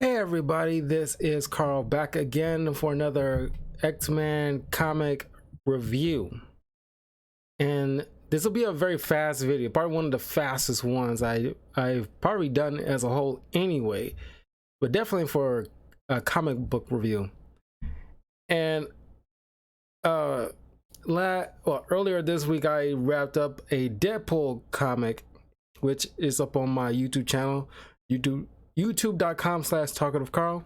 Hey everybody, this is Carl back again for another X-Men comic review. And this will be a very fast video, probably one of the fastest ones I've probably done as a whole anyway, but definitely for a comic book review. And earlier this week I wrapped up a Deadpool comic, which is up on my YouTube channel, youtube.com/talkativecarl.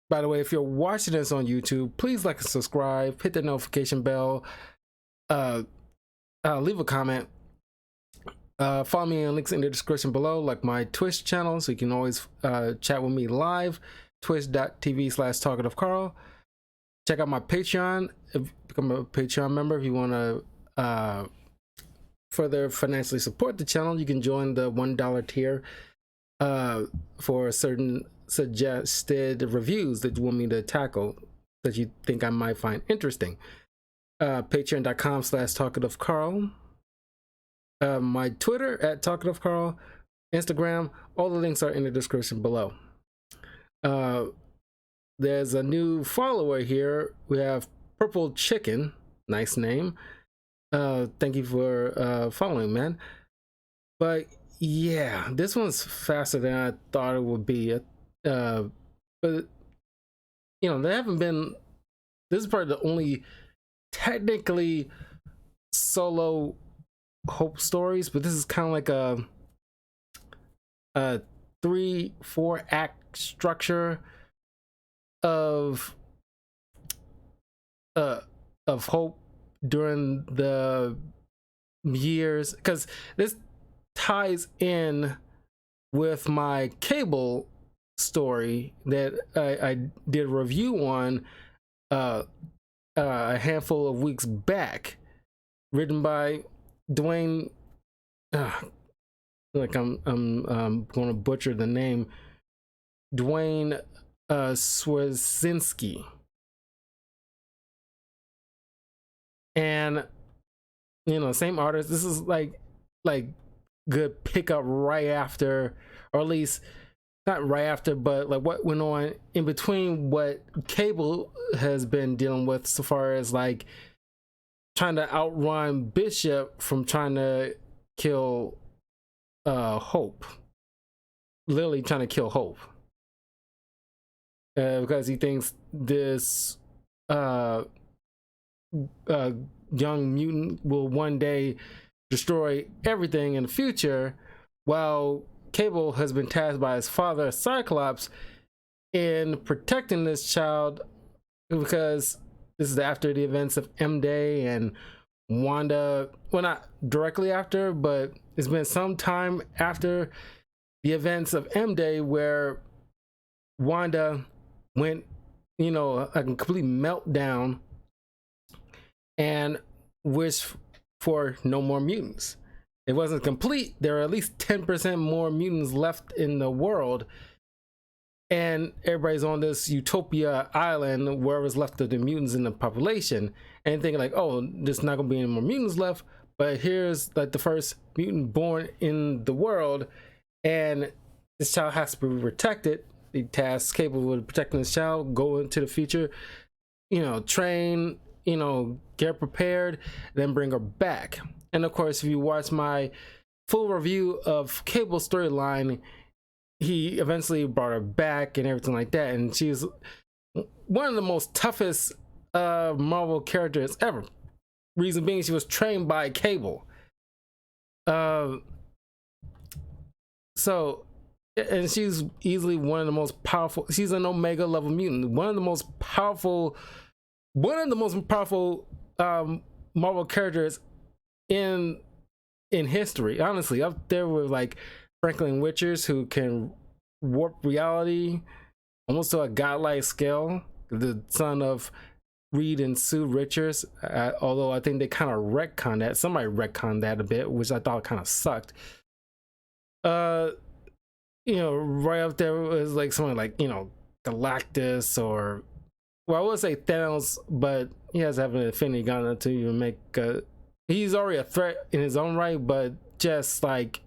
By the way, if you're watching this on YouTube, please like and subscribe, hit the notification bell, leave a comment, follow me on links in the description below, like my Twitch channel, so you can always chat with me live, twitch.tv/talkativecarl. Check out my Patreon, become a Patreon member if you want to further financially support the channel. You can join the $1 tier for certain suggested reviews that you want me to tackle that you think I might find interesting. Patreon.com/talkativecarl. My Twitter @talkativecarl, Instagram, all the links are in the description below. There's a new follower here. We have Purple Chicken, nice name. Thank you for following, man. But yeah, this one's faster than I thought it would be. But you know, there haven't been. This is probably the only technically solo Hope stories, but this is kind of like a 3-4 act structure of Hope during the years, because this ties in with my Cable story that I did a review on a handful of weeks back, written by Duane. Like I'm going to butcher the name. Duane Swierczynski. And you know, same artist. This is like good pickup right after, or at least not right after, but like what went on in between what Cable has been dealing with, so far as like trying to outrun Bishop from trying to kill Hope, literally trying to kill Hope, because he thinks this young mutant will one day destroy everything in the future, while Cable has been tasked by his father Cyclops in protecting this child, because this is after the events of M-Day and Wanda. Well, not directly after, but it's been some time after the events of M-Day where Wanda went, you know, a complete meltdown and wished for no more mutants. It wasn't complete. There are at least 10% more mutants left in the world, and everybody's on this utopia island where was left of the mutants in the population, and thinking like, oh, there's not gonna be any more mutants left, but here's like the first mutant born in the world, and this child has to be protected. The task capable of protecting this child, go into the future, you know, train, you know, get prepared, then bring her back. And of course, if you watch my full review of Cable storyline, he eventually brought her back and everything like that, and she's one of the most toughest Marvel characters ever. Reason being, she was trained by Cable. So, and she's easily one of the most powerful. She's an Omega level mutant, one of the most powerful Marvel characters in history, honestly, up there with like Franklin Richards, who can warp reality almost to a godlike scale, the son of Reed and Sue Richards. Although I think they kind of retconned that, somebody retconned that a bit, which I thought kind of sucked. You know, right up there was like someone like, you know, Galactus, or, well, I would say Thanos, but he has to have an Infinity Gauntlet to even make he's already a threat in his own right, but just like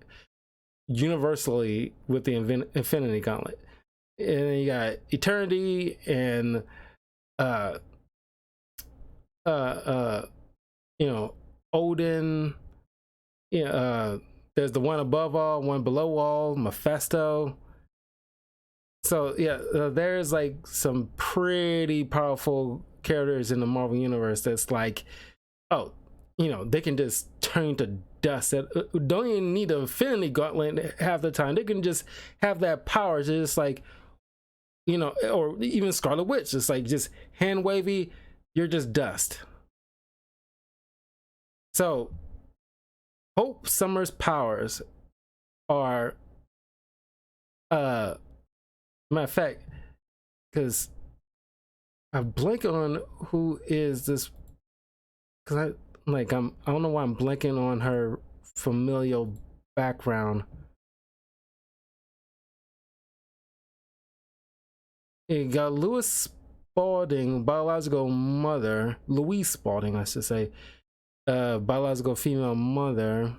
universally with the Infinity Gauntlet. and then you got Eternity and uh you know, Odin. Yeah, there's the one above all, one below all, Mephisto. So yeah, there's like some pretty powerful characters in the Marvel universe that's like, oh, you know, they can just turn to dust. That don't even need an Infinity Gauntlet half the time. They can just have that power to just like, you know, or even Scarlet Witch, just like just hand wavy, you're just dust. So Hope Summer's powers are matter of fact, because I blank on who is this, because I don't know why I'm blanking on her familial background. You got Louise Spalding, biological mother, Louise Spalding, I should say, biological female mother.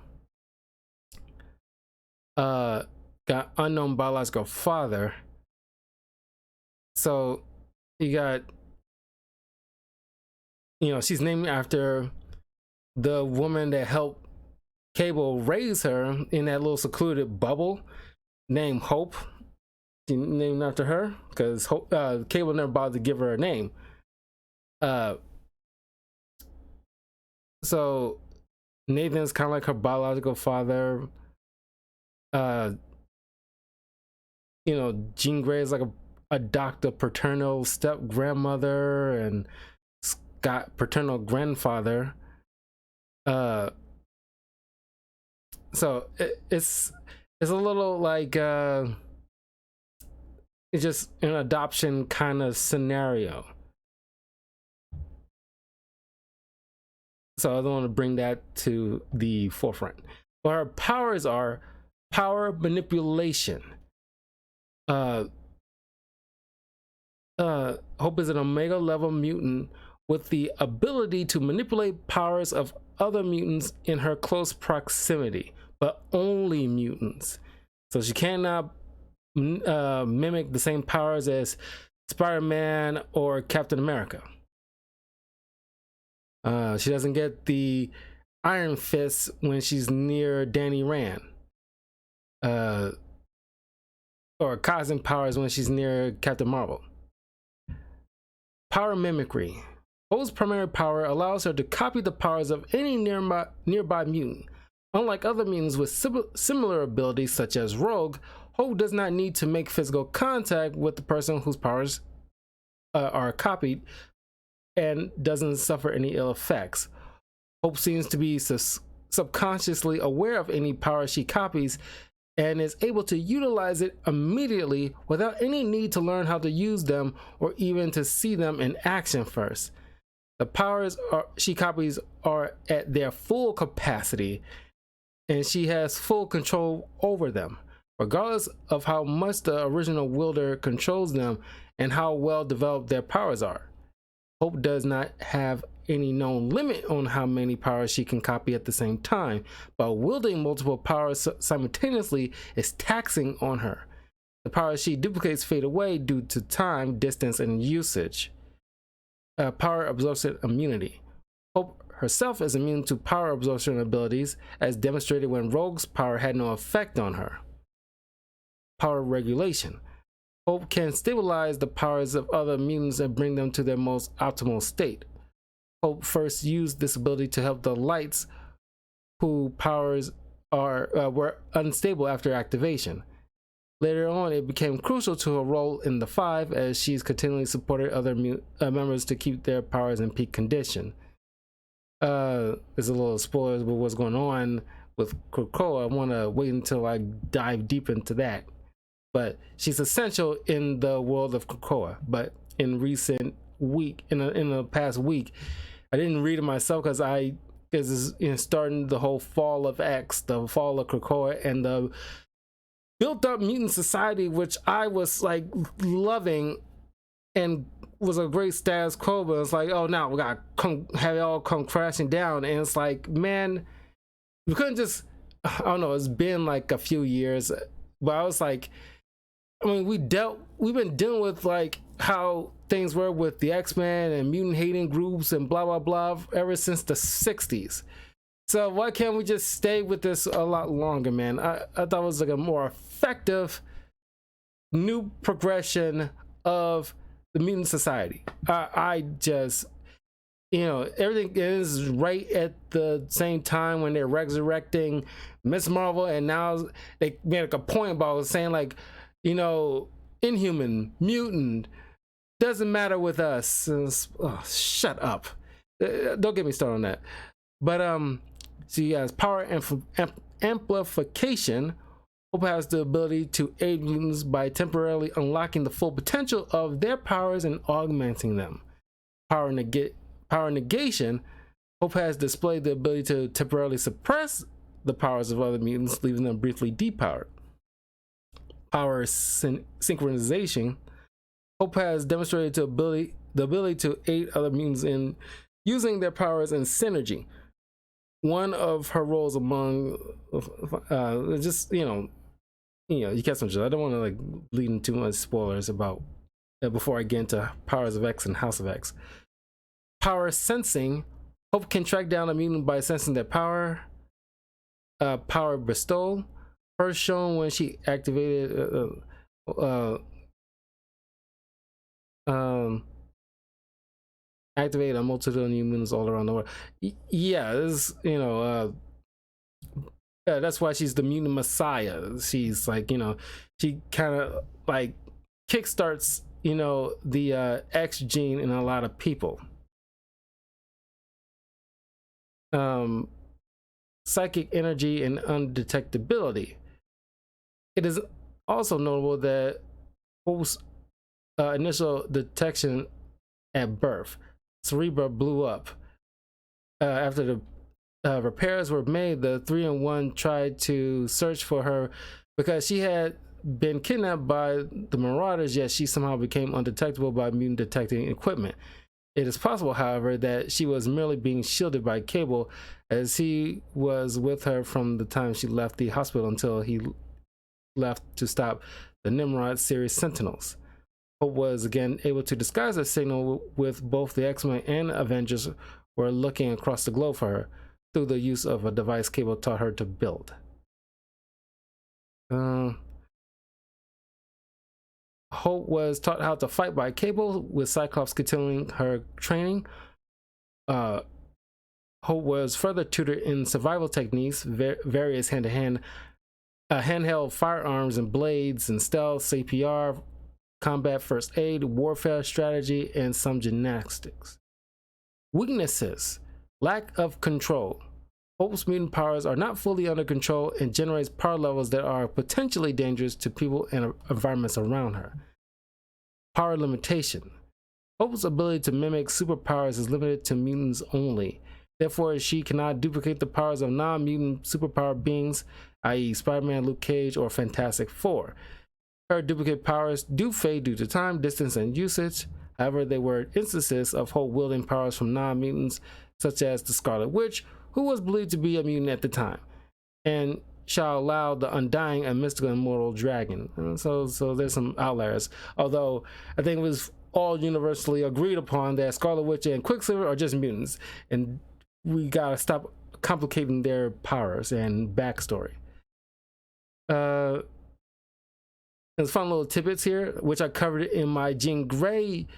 Got unknown biological father. So you got, you know, she's named after the woman that helped Cable raise her in that little secluded bubble named Hope. She named after her because Cable never bothered to give her a name. So Nathan's kind of like her biological father. You know, Jean Grey is like a doctor, paternal step grandmother, and Scott paternal grandfather. So it's a little like it's just an adoption kind of scenario. So I don't want to bring that to the forefront. But her powers are power manipulation. Hope is an Omega level mutant with the ability to manipulate powers of other mutants in her close proximity, but only mutants. So she cannot mimic the same powers as Spider-Man or Captain America. She doesn't get the Iron Fist when she's near Danny Rand. Or cosmic powers when she's near Captain Marvel. Power mimicry. Hope's primary power allows her to copy the powers of any nearby mutant. Unlike other mutants with similar abilities such as Rogue, Hope does not need to make physical contact with the person whose powers are copied and doesn't suffer any ill effects. Hope seems to be subconsciously aware of any power she copies and is able to utilize it immediately without any need to learn how to use them or even to see them in action first. The powers she copies are at their full capacity, and she has full control over them, regardless of how much the original wielder controls them and how well developed their powers are. Hope does not have any known limit on how many powers she can copy at the same time, but wielding multiple powers simultaneously is taxing on her. The powers she duplicates fade away due to time, distance, and usage. Power absorption immunity. Hope herself is immune to power absorption abilities, as demonstrated when Rogue's power had no effect on her. Power regulation. Hope can stabilize the powers of other mutants and bring them to their most optimal state. Hope first used this ability to help the Lights, whose powers were unstable after activation. Later on, it became crucial to her role in the Five, as she's continually supported other members to keep their powers in peak condition. There's a little spoilers about what's going on with Krakoa. I want to wait until I dive deep into that. But she's essential in the world of Krakoa. But in the past week, I didn't read it myself because it's starting the whole fall of X, the fall of Krakoa, and the built up mutant society, which I was like loving and was a great status quo. But it's like, oh, now we gotta have it all come crashing down. And it's like, man, we couldn't just, I don't know, it's been like a few years, but I was like, I mean, we've been dealing with like how things were with the X-Men and mutant hating groups and blah blah blah ever since the 60s. So why can't we just stay with this a lot longer, man? I thought it was like a more effective new progression of the mutant society. I just, everything is right at the same time when they're resurrecting Miss Marvel, and now they made like a point about saying like, Inhuman, mutant, doesn't matter with us. Oh, shut up. Don't get me started on that. But so he has power amplification. Hope has the ability to aid mutants by temporarily unlocking the full potential of their powers and augmenting them. Power negation. Hope has displayed the ability to temporarily suppress the powers of other mutants, leaving them briefly depowered. Power synchronization. Hope has demonstrated the ability to aid other mutants in using their powers in synergy. One of her roles among you catch some shit. I don't want to like lead into too much spoilers about before I get into Powers of X and House of X. Power sensing. Hope can track down a mutant by sensing their power. Power bestow. First shown when she activated activate a multitude of new mutants all around the world. This, that's why she's the mutant messiah. She's like, she kind of like kickstarts, the X gene in a lot of people. Psychic energy and undetectability. It is also notable that Hope's initial detection at birth, Cerebra blew up. After the repairs were made, the 3-in-1 tried to search for her because she had been kidnapped by the Marauders, yet she somehow became undetectable by mutant detecting equipment. It is possible, however, that she was merely being shielded by Cable, as he was with her from the time she left the hospital until he left to stop the Nimrod series Sentinels. Hope was again able to disguise her signal with both the X-Men and Avengers were looking across the globe for her through the use of a device Cable taught her to build. Hope was taught how to fight by Cable, with Cyclops continuing her training. Hope was further tutored in survival techniques, various hand-to-hand, handheld firearms and blades, and stealth, CPR, combat first aid, warfare strategy, and some gymnastics. Weaknesses: lack of control. Hope's mutant powers are not fully under control and generates power levels that are potentially dangerous to people and environments around her. Power limitation. Hope's ability to mimic superpowers is limited to mutants only. Therefore, she cannot duplicate the powers of non-mutant superpower beings, i.e. Spider-Man, Luke Cage, or Fantastic Four. Her duplicate powers do fade due to time, distance, and usage. However, there were instances of Hope wielding powers from non-mutants, such as the Scarlet Witch, who was believed to be a mutant at the time, and Shao Lao, the Undying, a mystical immortal dragon. So there's some outliers. Although I think it was all universally agreed upon that Scarlet Witch and Quicksilver are just mutants, and we gotta stop complicating their powers and backstory. There's fun little tidbits here, which I covered in my Jean Grey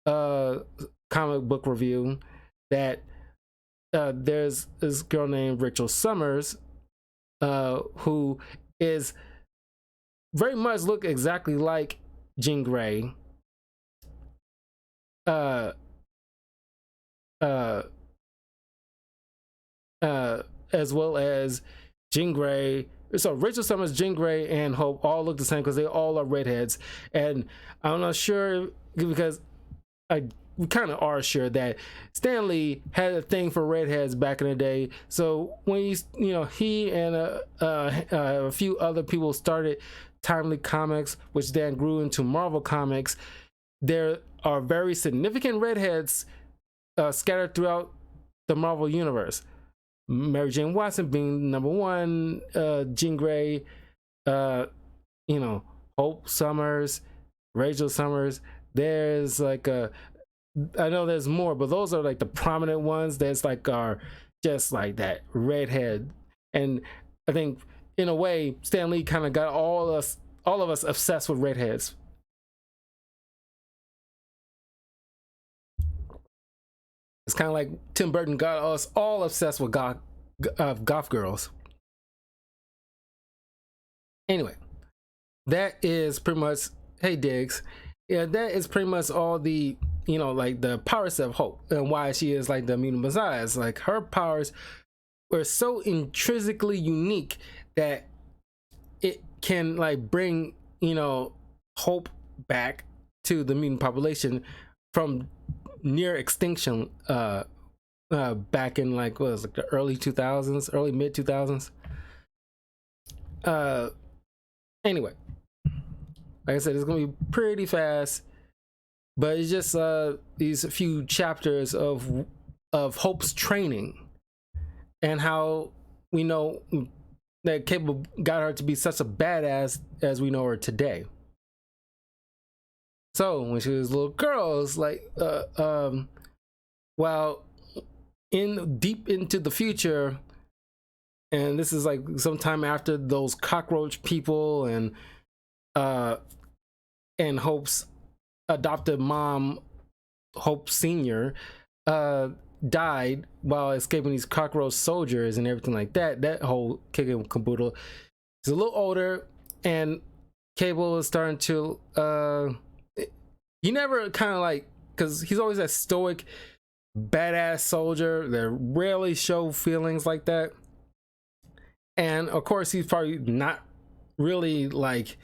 comic book review, that there's this girl named Rachel Summers who is very much look exactly like Jean Grey. As well as Jean Grey. So Rachel Summers, Jean Grey, and Hope all look the same because they all are redheads. And I'm not sure, because we kind of are sure that Stan Lee had a thing for redheads back in the day. So when he and a few other people started Timely Comics, which then grew into Marvel Comics, there are very significant redheads scattered throughout the Marvel universe. Mary Jane Watson being number one, Jean Grey, Hope Summers, Rachel Summers. There's like I know there's more, but those are like the prominent ones. That's like are just like that redhead. And I think in a way, Stan Lee kind of got all of us obsessed with redheads. It's kind of like Tim Burton got us all obsessed with goth girls. Anyway, that is pretty much, hey Diggs, yeah, that is pretty much all the, like the powers of Hope and why she is like the mutant messiah. It's like her powers were so intrinsically unique that it can like bring, hope back to the mutant population from near extinction back in like what was it, the early 2000s, early mid 2000s. Anyway, like I said, it's gonna be pretty fast, but it's just these few chapters of Hope's training and how we know that Cable got her to be such a badass as we know her today. So when she was a little girl, it's like well, in deep into the future, and this is like sometime after those cockroach people and Hope's adopted mom, Hope Senior, died while escaping these cockroach soldiers and everything like that. That whole kick and caboodle. He's a little older, and Cable is starting to he never kind of like, because he's always that stoic badass soldier that rarely show feelings like that. And of course he's probably not really like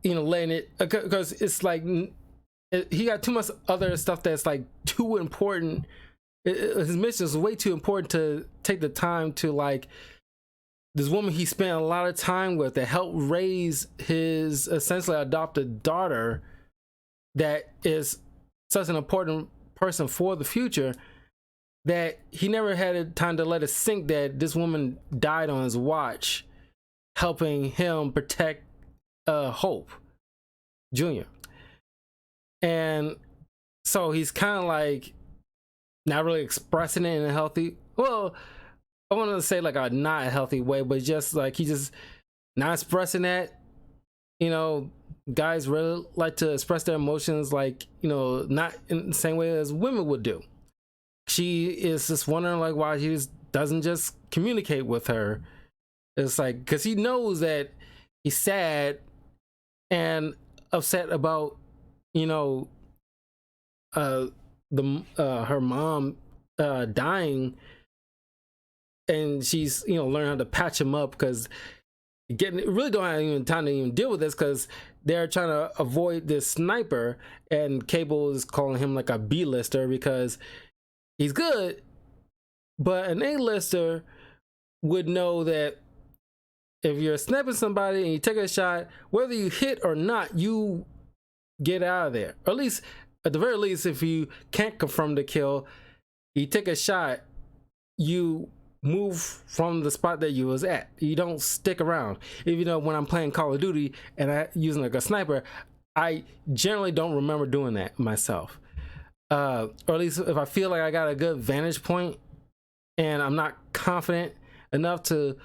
letting it, because it's like he got too much other stuff that's like too important. His mission is way too important to take the time to like this woman he spent a lot of time with that helped raise his essentially adopted daughter, that is such an important person for the future, that he never had time to let it sink that this woman died on his watch, helping him protect Hope Jr. And so he's kind of like not really expressing it in a healthy, well, I want to say like a not healthy way, but just like he just not expressing that. Guys really like to express their emotions like, not in the same way as women would do. She is just wondering like why he just doesn't just communicate with her. It's like, because he knows that he's sad and upset about her mom dying, and she's learning how to patch him up, because really don't have even time to even deal with this, because they're trying to avoid this sniper, and Cable is calling him like a B-lister because he's good, but an A-lister would know that if you're sniping somebody and you take a shot, whether you hit or not, you get out of there. Or at least, at the very least, if you can't confirm the kill, you take a shot, you move from the spot that you was at. You don't stick around. Even when I'm playing Call of Duty and I using like a sniper, I generally don't remember doing that myself. Or at least if I feel like I got a good vantage point and I'm not confident enough to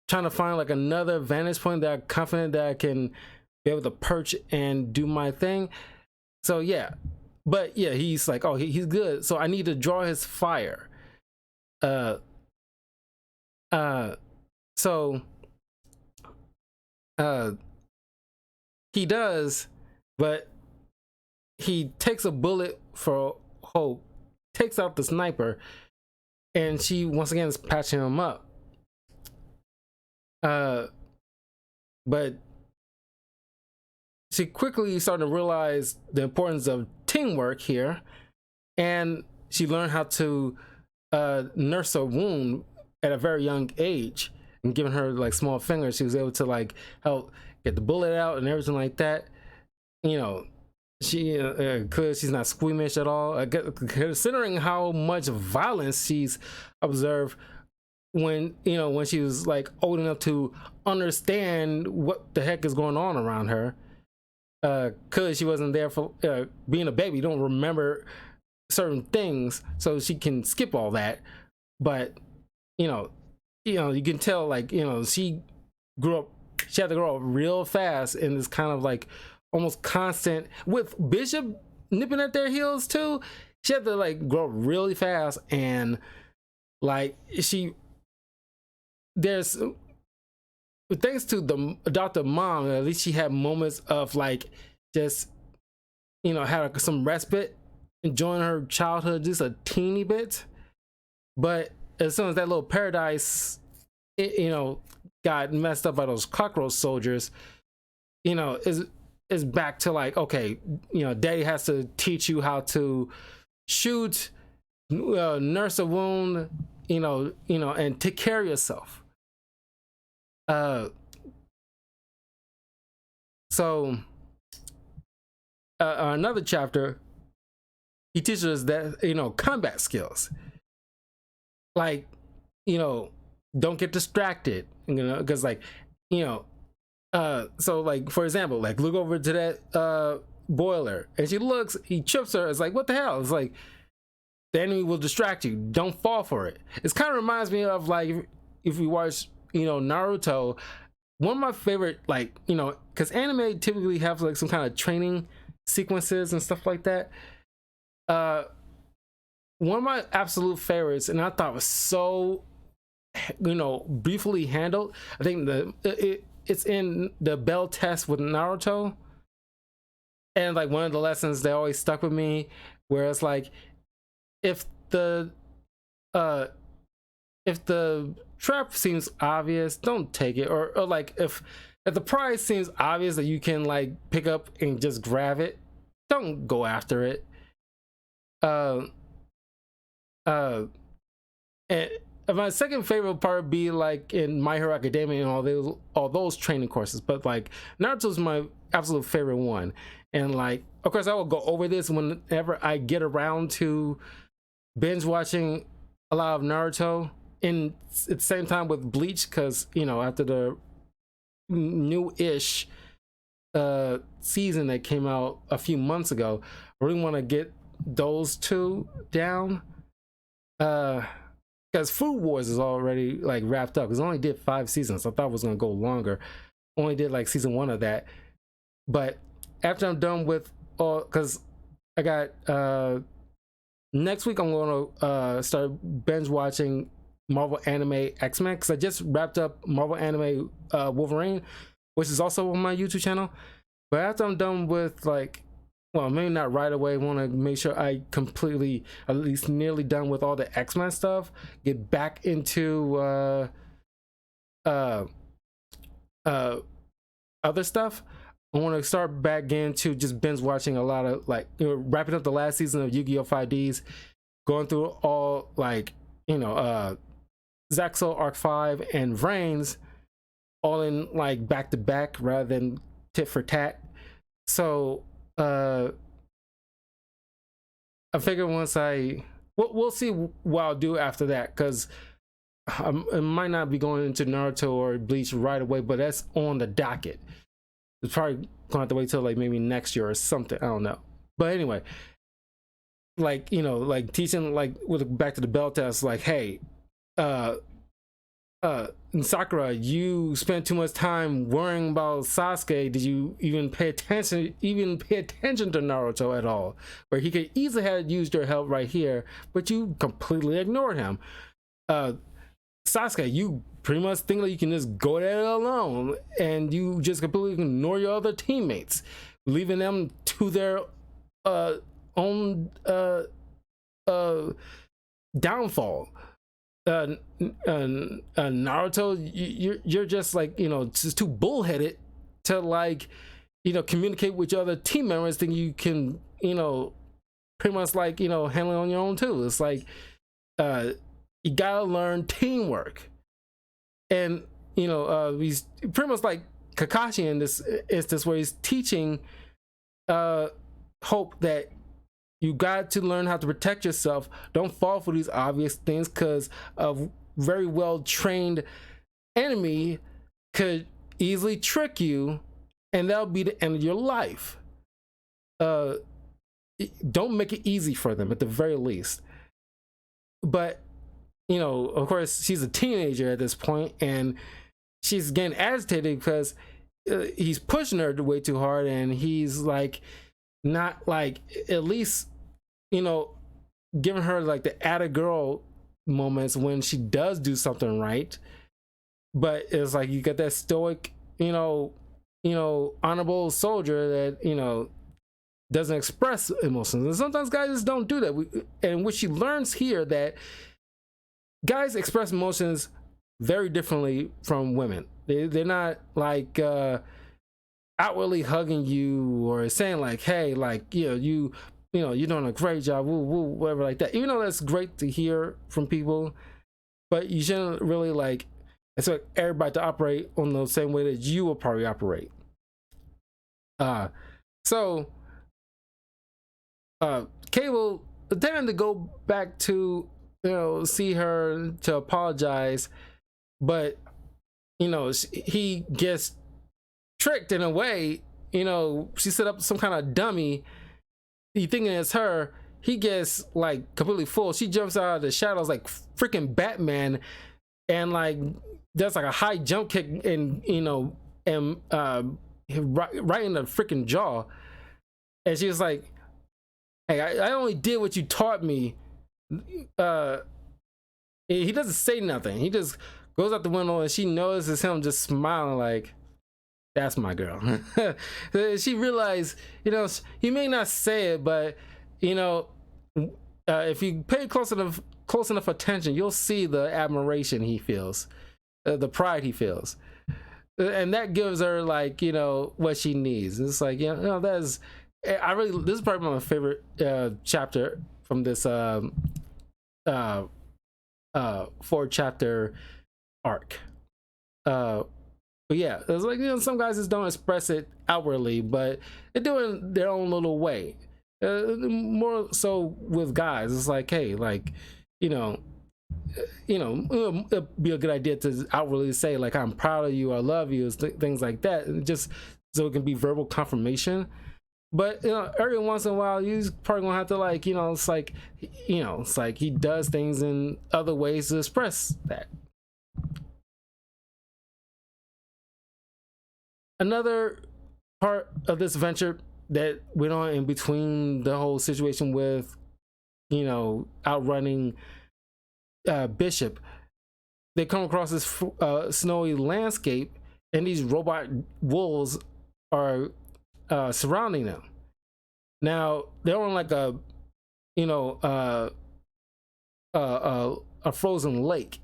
trying to find like another vantage point that I'm confident that I can be able to perch and do my thing. So yeah, but yeah, he's like, oh, he's good. So I need to draw his fire. So he does, but he takes a bullet for Hope, takes out the sniper, and she once again is patching him up. But she quickly started to realize the importance of teamwork here, and she learned how to nurse a wound at a very young age, and giving her like small fingers, she was able to like help get the bullet out and everything like that. She cause she's not squeamish at all, considering how much violence she's observed when when she was like old enough to understand what the heck is going on around her, because she wasn't there for being a baby. You don't remember certain things, so she can skip all that. But you can tell, like, she grew up. She had to grow up real fast in this kind of like almost constant, with Bishop nipping at their heels too. She had to like grow up really fast, and like there's, thanks to the adoptive mom, at least she had moments of like just had some respite, enjoying her childhood just a teeny bit. But as soon as that little paradise got messed up by those cockroach soldiers, is back to like, okay, daddy has to teach you how to shoot, nurse a wound, and take care of yourself. So another chapter, he teaches us that combat skills, like don't get distracted, because like so like, for example, like, look over to that boiler, and he trips her. It's like, what the hell? It's like, the enemy will distract you, don't fall for it. It kind of reminds me of like, if we watch Naruto. One of my favorite, like, because anime typically have like some kind of training sequences and stuff like that. One of my absolute favorites, and I thought was so briefly handled, I think it's in the bell test with Naruto. And like, one of the lessons that always stuck with me, where it's like, if the trap seems obvious, don't take it. Or like, if the prize seems obvious that you can like pick up and just grab it, don't go after it. And my second favorite part would be like in My Hero Academia and all those training courses. But like, Naruto's my absolute favorite one. And like, of course, I will go over this whenever I get around to binge watching a lot of Naruto at the same time with Bleach, because after the new-ish season that came out a few months ago, I really want to get those two down, because Food Wars is already like wrapped up, because it only did 5 seasons. I thought it was going to go longer. Only did like season 1 of that. But after I'm done with all, because I got next week I'm going to start binge watching Marvel Anime X-Men, because I just wrapped up Marvel Anime Wolverine, which is also on my YouTube channel. But after I'm done with, like, well, maybe not right away, want to make sure I completely, at least nearly done with all the X-Men stuff, get back into other stuff. I want to start back into just binge watching a lot of, like, wrapping up the last season of Yu-Gi-Oh! 5Ds, going through all, like, Zaxo Arc 5 and Vrains, all in like back to back rather than tit for tat. So I figure once we'll see what I'll do after that, because I might not be going into Naruto or Bleach right away, but that's on the docket. It's probably going to have to wait till like maybe next year or something. I don't know. But anyway, like, like teaching, like, with back to the bell test, like, hey, Sakura, you spent too much time worrying about Sasuke. Did you even pay attention to Naruto at all? Where he could easily have used your help right here, but you completely ignored him. Sasuke, you pretty much think that you can just go there alone, and you just completely ignore your other teammates, leaving them to their own downfall. Naruto, you're just like, just too bullheaded to like, communicate with your other team members. Then you can, pretty much like, handle it on your own too. It's like, you gotta learn teamwork. And he's pretty much like Kakashi in this instance, where he's teaching Hope that you got to learn how to protect yourself. Don't fall for these obvious things, because of very well trained enemy could easily trick you, and that'll be the end of your life. Don't make it easy for them at the very least. But you know, of course, she's a teenager at this point, and she's getting agitated because he's pushing her way too hard, and he's like not like at least, you know, giving her like the atta girl moments when she does do something right. But it's like you get that stoic, you know, honorable soldier that, you know, doesn't express emotions. And sometimes guys just don't do that. And what she learns here, that guys express emotions very differently from women. They're not like outwardly hugging you or saying like, hey, like, you know, you're doing a great job, woo, woo, whatever like that. Even though that's great to hear from people, but you shouldn't really like expect everybody to operate on the same way that you will probably operate. So Cable tended to go back to, you know, see her to apologize, but you know, he gets tricked in a way. You know, she set up some kind of dummy. You thinking it's her, he gets like completely fooled. She jumps out of the shadows like freaking Batman, and like does like a high jump kick, and you know, and right in the freaking jaw. And she was like, hey, I only did what you taught me. He doesn't say nothing. He just goes out the window, and she notices him just smiling like, that's my girl. She realized, you know, he may not say it, but you know, if you pay close enough attention, you'll see the admiration he feels, the pride he feels, and that gives her like, you know, what she needs. It's like, you know, this is probably my favorite chapter from this 4-chapter arc. But yeah, it's like, you know, some guys just don't express it outwardly, but they're doing their own little way. More so with guys, it's like, hey, like, you know, it'd be a good idea to outwardly say like, I'm proud of you, I love you, things like that, just so it can be verbal confirmation. But you know, every once in a while, you're probably gonna have to like, you know, it's like, you know, it's like he does things in other ways to express that. Another part of this adventure that went on in between the whole situation with, you know, outrunning Bishop, they come across this snowy landscape, and these robot wolves are surrounding them. Now they're on like a, you know, a frozen lake,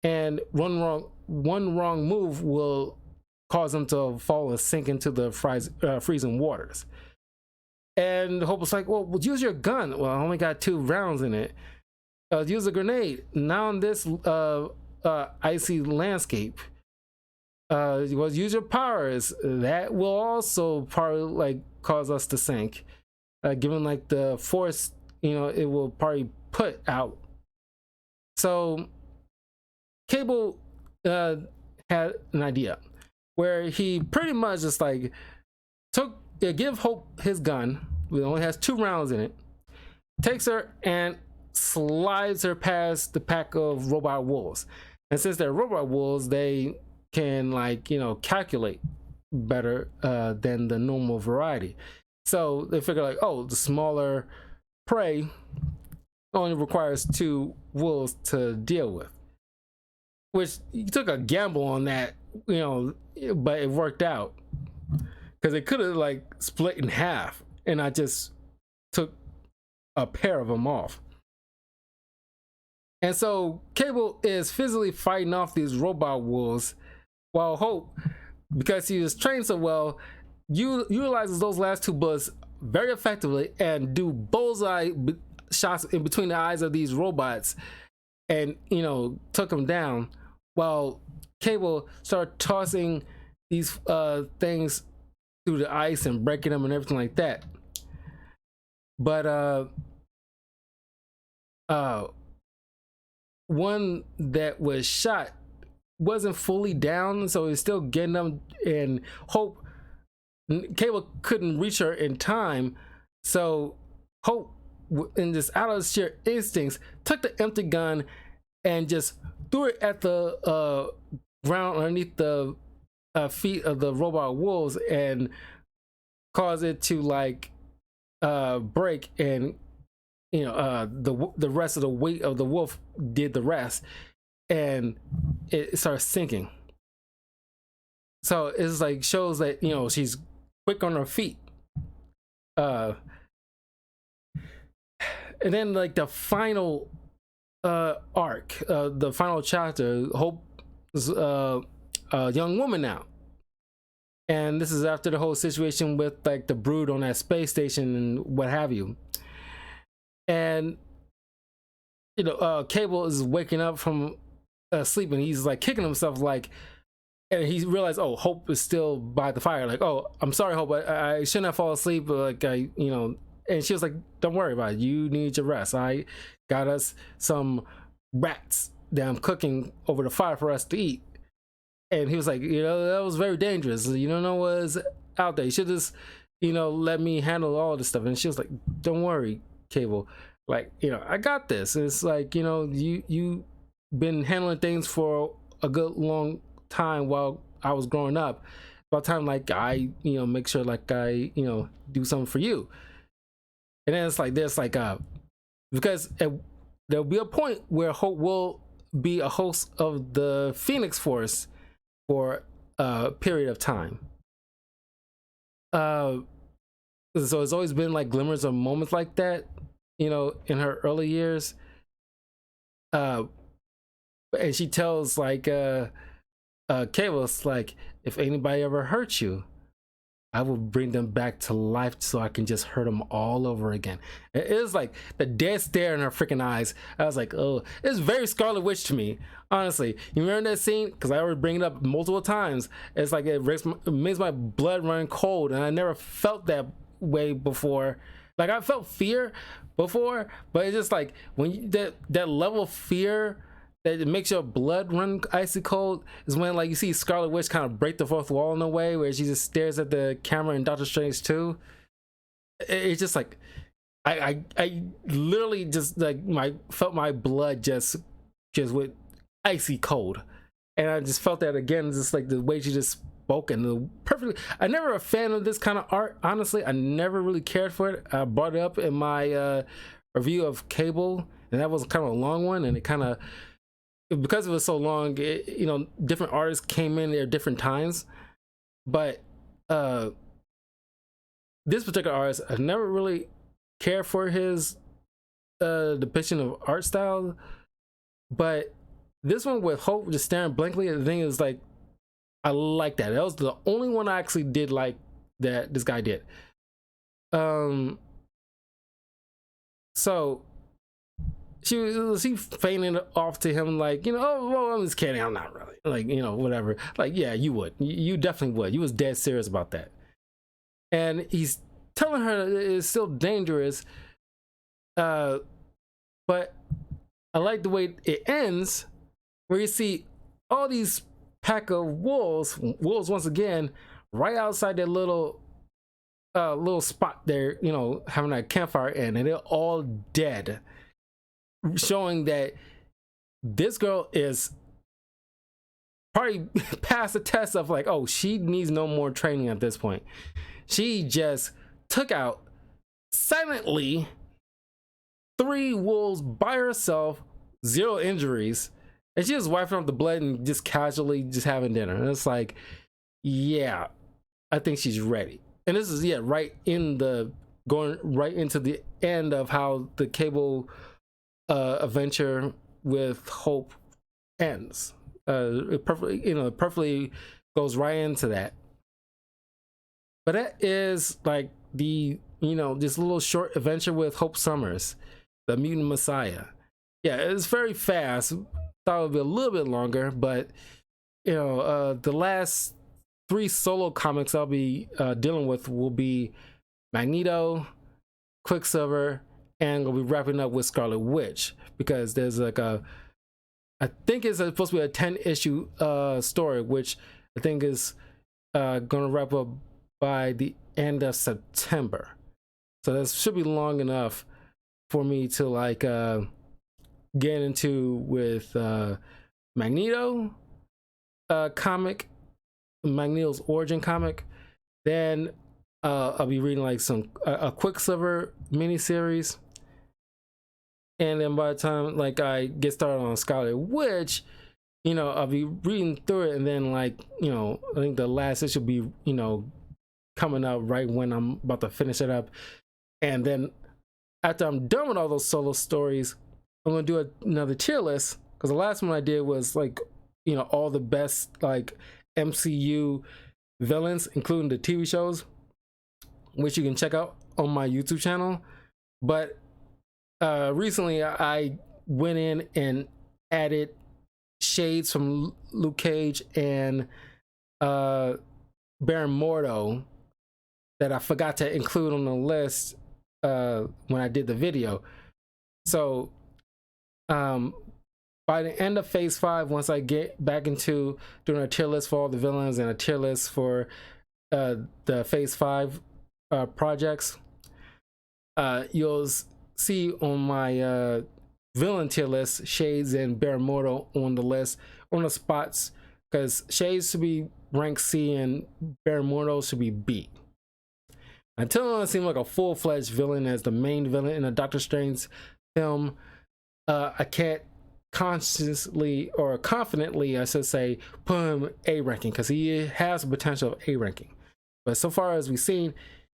and one wrong move will cause them to fall and sink into the freezing waters. And Hope was like, well, use your gun. Well, I only got 2 rounds in it. Use a grenade. Now in this icy landscape, use your powers. That will also probably like cause us to sink. Given like the force, you know, it will probably put out. So Cable had an idea where he pretty much just like give Hope his gun. It only has 2 rounds in it. Takes her and slides her past the pack of robot wolves. And since they're robot wolves, they can like, you know, calculate better than the normal variety. So they figure like, oh, the smaller prey only requires 2 wolves to deal with. Which you took a gamble on that, you know, but it worked out, because it could have like split in half, and I just took a pair of them off. And so Cable is physically fighting off these robot wolves, while Hope, because he was trained so well, utilizes those last 2 bullets very effectively and do bullseye shots in between the eyes of these robots, and, you know, took them down, while Cable started tossing these things through the ice and breaking them and everything like that. But one that was shot wasn't fully down, so he's still getting them. And Hope, Cable couldn't reach her in time, so Hope, in just out of sheer instincts, took the empty gun and just threw it at the ground underneath the feet of the robot wolves and caused it to like break, and the rest of the weight of the wolf did the rest, and it starts sinking. So it's like shows that she's quick on her feet. And then like the final arc, the final chapter, Hope is a young woman now, and this is after the whole situation with like the brood on that space station and what have you. And Cable is waking up from sleep, and he's like kicking himself, like, and he realized, oh, Hope is still by the fire. Like, oh, I'm sorry, Hope, I shouldn't have fallen asleep. But like, and she was like, don't worry about it. You need your rest. I got us some rats that I'm cooking over the fire for us to eat. And he was like, that was very dangerous. You don't know what's out there. You should just, let me handle all this stuff. And she was like, don't worry, Cable. Like, I got this. It's like, you been handling things for a good long time while I was growing up. By the time like I make sure like I do something for you. And then it's like there's like because there'll be a point where Hope will be a host of the Phoenix Force for a period of time. So it's always been like glimmers of moments like that, in her early years. And she tells like Cable's like, if anybody ever hurts you, I will bring them back to life so I can just hurt them all over again. It was like the dead stare in her freaking eyes. I was like, oh, it's very Scarlet Witch to me, honestly. You remember that scene? Because I already bring it up multiple times. It's like it makes my blood run cold, and I never felt that way before. Like I felt fear before, but it's just like when that level of fear that it makes your blood run icy cold is when like you see Scarlet Witch kind of break the fourth wall in a way where she just stares at the camera in Doctor Strange 2. It's just like I literally just like felt my blood just went icy cold, and I just felt that again, just like the way she just spoke, and the perfectly. I'm never a fan of this kind of art, honestly. I never really cared for it. I brought it up in my review of Cable, and that was kind of a long one, and it kind of, because it was so long, different artists came in there different times. But this particular artist, I never really cared for his depiction of art style. But this one with Hope just staring blankly at the thing is like, I like that. That was the only one I actually did like that this guy did. So she feigning off to him like, oh, well, I'm just kidding, I'm not really, like, whatever. Like, yeah, you would, you definitely would. You was dead serious about that. And he's telling her it's still dangerous, but I like the way it ends, where you see all these pack of wolves once again right outside their little spot there, having a campfire in, and they're all dead, showing that this girl is probably past the test of like, oh, she needs no more training at this point. She just took out silently 3 wolves by herself, 0 injuries, and she was wiping off the blood and just casually just having dinner. And it's like, yeah, I think she's ready. And this is right in going right into the end of how the Cable adventure with Hope ends. It perfectly goes right into that. But that is like the this little short adventure with Hope Summers, the Mutant Messiah. Yeah, it's very fast. Thought it would be a little bit longer, but the last 3 solo comics I'll be dealing with will be Magneto, Quicksilver, and we'll be wrapping up with Scarlet Witch, because there's like a I think it's supposed to be a 10-issue story, which I think is gonna wrap up by the end of September. So that should be long enough for me to like get into with Magneto comic, Magneto's origin comic. Then I'll be reading like a Quicksilver miniseries, and then by the time like I get started on Scarlet Witch, you know, I'll be reading through it, and then like, you know, I think the last issue will be, you know, coming out right when I'm about to finish it up. And then after I'm done with all those solo stories, I'm gonna do another tier list, because the last one I did was like, you know, all the best like MCU villains, including the TV shows, which you can check out on my YouTube channel. But recently I went in and added shades from Luke Cage and Baron Mordo that I forgot to include on the list when I did the video. So by the end of phase 5, once I get back into doing a tier list for all the villains and a tier list for the phase 5 projects, you'll see on my villain tier list Shades and Baron Mordo on the list, on the spots, because Shades should be rank C and Baron Mordo should be B. Until it seemed like a full-fledged villain as the main villain in a Doctor Strange film, I can't consciously or confidently, I should say, put him A ranking, because he has the potential of A ranking. But so far as we've seen,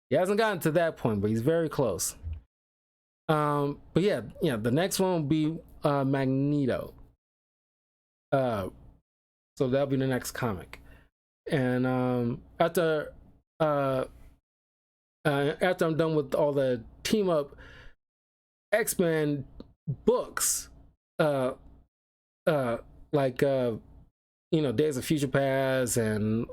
he hasn't gotten to that point, but he's very close. But yeah, the next one will be Magneto. So that'll be the next comic. And after I'm done with all the team up X-Men books, like you know, Days of Future Past and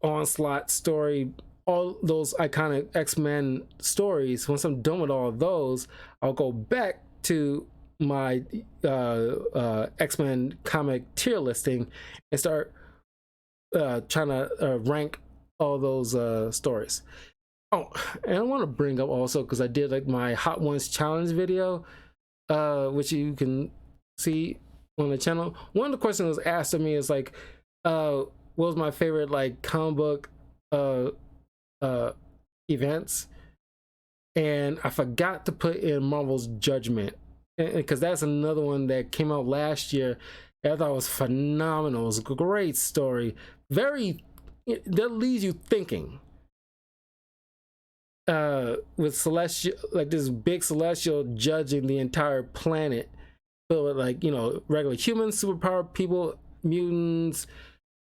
Onslaught story, all those iconic X-Men stories, once I'm done with all of those, I'll go back to my X-Men comic tier listing and start trying to rank all those stories. Oh, and I want to bring up also, because I did like my Hot Ones challenge video, which you can see on the channel. One of the questions that was asked of me is like, what was my favorite like comic book events? And I forgot to put in Marvel's Judgment, because that's another one that came out last year. I thought it was phenomenal. It was a great story. That leaves you thinking. With celestial, like this big celestial judging the entire planet filled with like, you know, regular humans, superpowered people, mutants,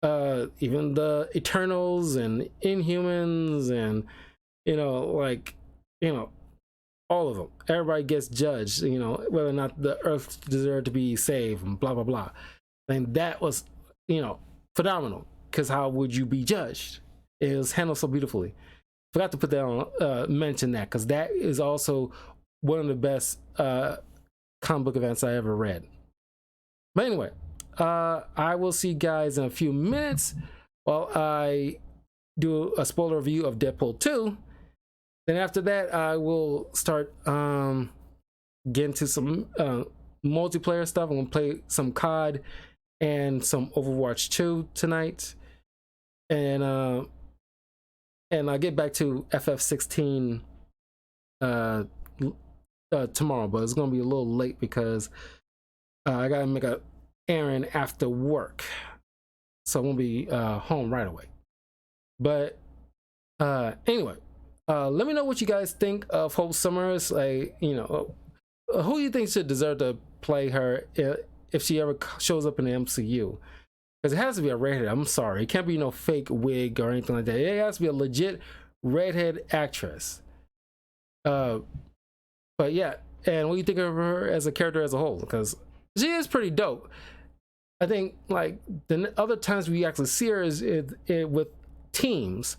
even the Eternals and Inhumans, and you know, like, you know, all of them. Everybody gets judged, you know, whether or not the Earth deserved to be saved and blah blah blah. And that was, you know, phenomenal, because how would you be judged? It was handled so beautifully. Forgot to put that on, mention that, because that is also one of the best comic book events I ever read. But anyway, I will see you guys in a few minutes while I do a spoiler review of Deadpool 2. Then after that, I will start getting to some multiplayer stuff. I'm gonna play some COD and some Overwatch 2 tonight, and I'll get back to FF16 tomorrow, but it's gonna be a little late because I gotta make a errand after work, so I won't be home right away. But anyway, let me know what you guys think of Hope Summers. Like, you know, who you think should deserve to play her if she ever shows up in the MCU? Because it has to be a redhead. I'm sorry, it can't be no fake wig or anything like that. It has to be a legit redhead actress. But yeah, and what do you think of her as a character as a whole? Because she is pretty dope. I think like the other times we actually see her is with teams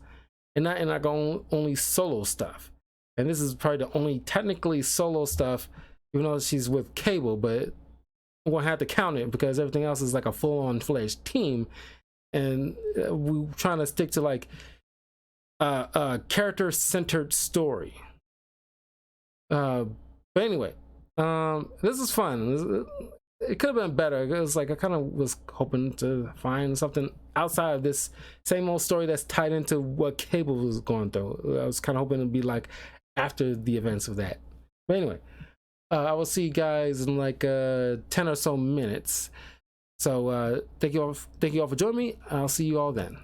and not only solo stuff. and this is probably the only technically solo stuff, even though she's with Cable, but we're gonna have to count it because everything else is like a full-on fledged team, and we're trying to stick to like a character-centered story. But anyway, this is fun. It could have been better. It was like I kind of was hoping to find something outside of this same old story that's tied into what Cable was going through. I was kind of hoping it'd be like after the events of that. But anyway, I will see you guys in like 10 or so minutes. So thank you all for joining me. I'll see you all then.